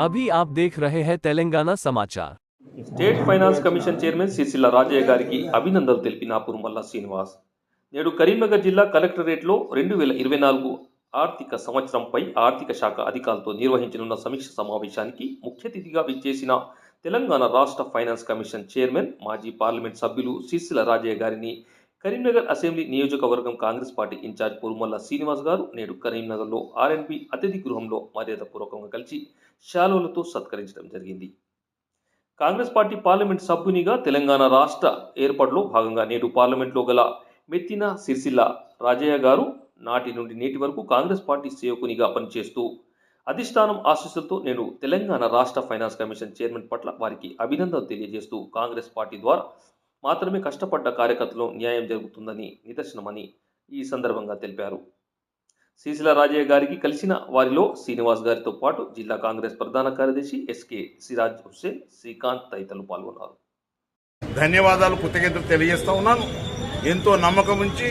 अभी आप देख रहे हैं तेलंगाना समाचार। State finance commission chairman Sisila Rajaiah గారికి అభినందనలు తెలిపిన పురుమల్ల శ్రీనివాస్ నేడు కరీంనగర్ జిల్లా కలెక్టరేట్లో 2024 ఆర్థిక సంవత్సరంపై ఆర్థిక శాఖ అధికారులతో నిర్వహించనున్న సమీక్ష సమావేశానికి ముఖ్య అతిథిగా విచ్చేసిన తెలంగాణ రాష్ట్ర ఫైనాన్స్ కమిషన్ చైర్మన్ మాజీ పార్లమెంట్ సభ్యులు సిసిల రాజయ్య గారిని కరీంనగర్ అసెంబ్లీ నియోజకవర్గం కాంగ్రెస్ పార్టీ ఇన్ఛార్జ్ పురుమల్ల శ్రీనివాస్ గారు నేడు కరీంనగర్లో ఆర్ఎన్బి అతిథి గృహంలో మర్యాదపూర్వకంగా కలిసి శాలువలతో సత్కరించడం జరిగింది. కాంగ్రెస్ పార్టీ పార్లమెంట్ సభ్యునిగా తెలంగాణ రాష్ట్ర ఏర్పాటులో భాగంగా నేడు పార్లమెంట్లో గల మెత్తిన సిరిసిల్ల రాజయ్య గారు నాటి నుండి నేటి వరకు కాంగ్రెస్ పార్టీ సేవకునిగా పనిచేస్తూ అధిష్టానం ఆశీస్సులతో నేడు తెలంగాణ రాష్ట్ర ఫైనాన్స్ కమిషన్ చైర్మన్ పట్ల వారికి అభినందనలు తెలియజేస్తూ కాంగ్రెస్ పార్టీ ద్వారా మాత్రమే కష్టపడ్డ కార్యకర్తలకు న్యాయం జరుగుతుందని నిదర్శనమని ఈ సందర్భంగా తెలిపారు. సిసిల రాజయ్య గారికి కలిసిన వారిలో శ్రీనివాస్ గారితో పాటు జిల్లా కాంగ్రెస్ ప్రధాన కార్యదర్శి ఎస్కే సిరాజ్ హుస్సేన్, శ్రీకాంత్ తదితరులు పాల్గొన్నారు. ధన్యవాదాలు, కృతజ్ఞతలు తెలియజేస్తా ఉన్నాను. ఎంతో నమ్మకం ఉంచి,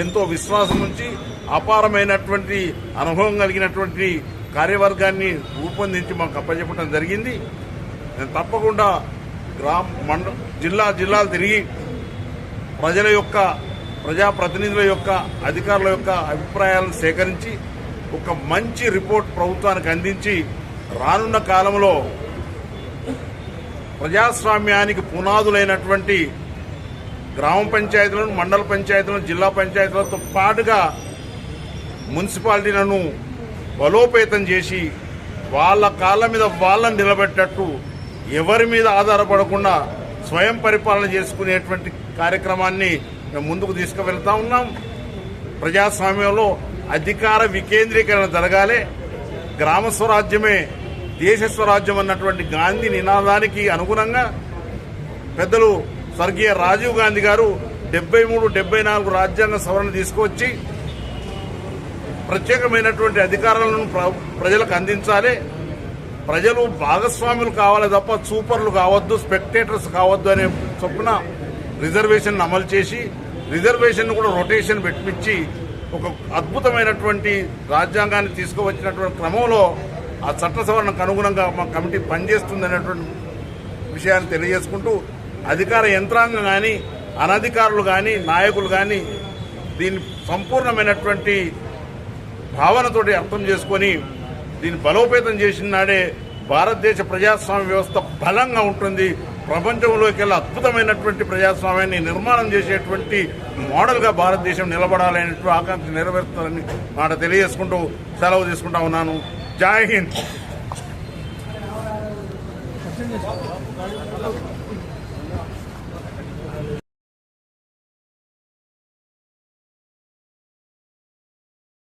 ఎంతో విశ్వాసం ఉంచి, అపారమైనటువంటి అనుభవం కలిగినటువంటి కార్యవర్గాన్ని రూపొందించి మాకు అప్పచెప్పడం జరిగింది. నేను తప్పకుండా జిల్లాలు తిరిగి ప్రజల యొక్క, ప్రజాప్రతినిధుల యొక్క, అధికారుల యొక్క అభిప్రాయాలను సేకరించి ఒక మంచి రిపోర్ట్ ప్రభుత్వానికి అందించి రానున్న కాలంలో ప్రజాస్వామ్యానికి పునాదులైనటువంటి గ్రామ పంచాయతీలను, మండల పంచాయతీలను, జిల్లా పంచాయతీలతో పాటుగా మున్సిపాలిటీలను బలోపేతం చేసి వాళ్ళ కాళ్ళ మీద వాళ్ళని నిలబెట్టేట్టు ఎవరి మీద ఆధారపడకుండా స్వయం పరిపాలన చేసుకునేటువంటి కార్యక్రమాన్ని మేము ముందుకు తీసుకువెళ్తా ఉన్నాం. ప్రజాస్వామ్యంలో అధికార వికేంద్రీకరణ జరగాలి. గ్రామ స్వరాజ్యమే దేశ స్వరాజ్యం అన్నటువంటి గాంధీ నినాదానికి అనుగుణంగా పెద్దలు స్వర్గీయ రాజీవ్ గాంధీ గారు 73, 74 రాజ్యాంగ సవరణ తీసుకువచ్చి ప్రత్యేకమైనటువంటి అధికారాలను ప్రజలకు అందించాలి. ప్రజలు భాగస్వాములు కావాలి తప్ప సూపర్లు కావద్దు, స్పెక్టేటర్స్ కావద్దు అనే చొప్పున రిజర్వేషన్ అమలు చేసి, రిజర్వేషన్ కూడా రొటేషన్ పెట్టించి ఒక అద్భుతమైనటువంటి రాజ్యాంగాన్ని తీసుకువచ్చినటువంటి క్రమంలో ఆ చట్ట సవరణకు అనుగుణంగా మా కమిటీ పనిచేస్తుందనేటువంటి విషయాన్ని తెలియజేసుకుంటూ, అధికార యంత్రాంగం కానీ, అనధికారులు కానీ, నాయకులు కానీ దీన్ని సంపూర్ణమైనటువంటి భావనతోటి అర్థం చేసుకొని దీన్ని బలోపేతం చేసిన నాడే భారతదేశ ప్రజాస్వామ్య వ్యవస్థ బలంగా ఉంటుంది. ప్రపంచంలోకి వెళ్ళి అద్భుతమైనటువంటి ప్రజాస్వామ్యాన్ని నిర్మాణం చేసేటువంటి మోడల్గా భారతదేశం నిలబడాలనేటువంటి ఆకాంక్ష నెరవేరుతుందని మాట తెలియజేసుకుంటూ సెలవు తీసుకుంటా ఉన్నాను. జై హింద్.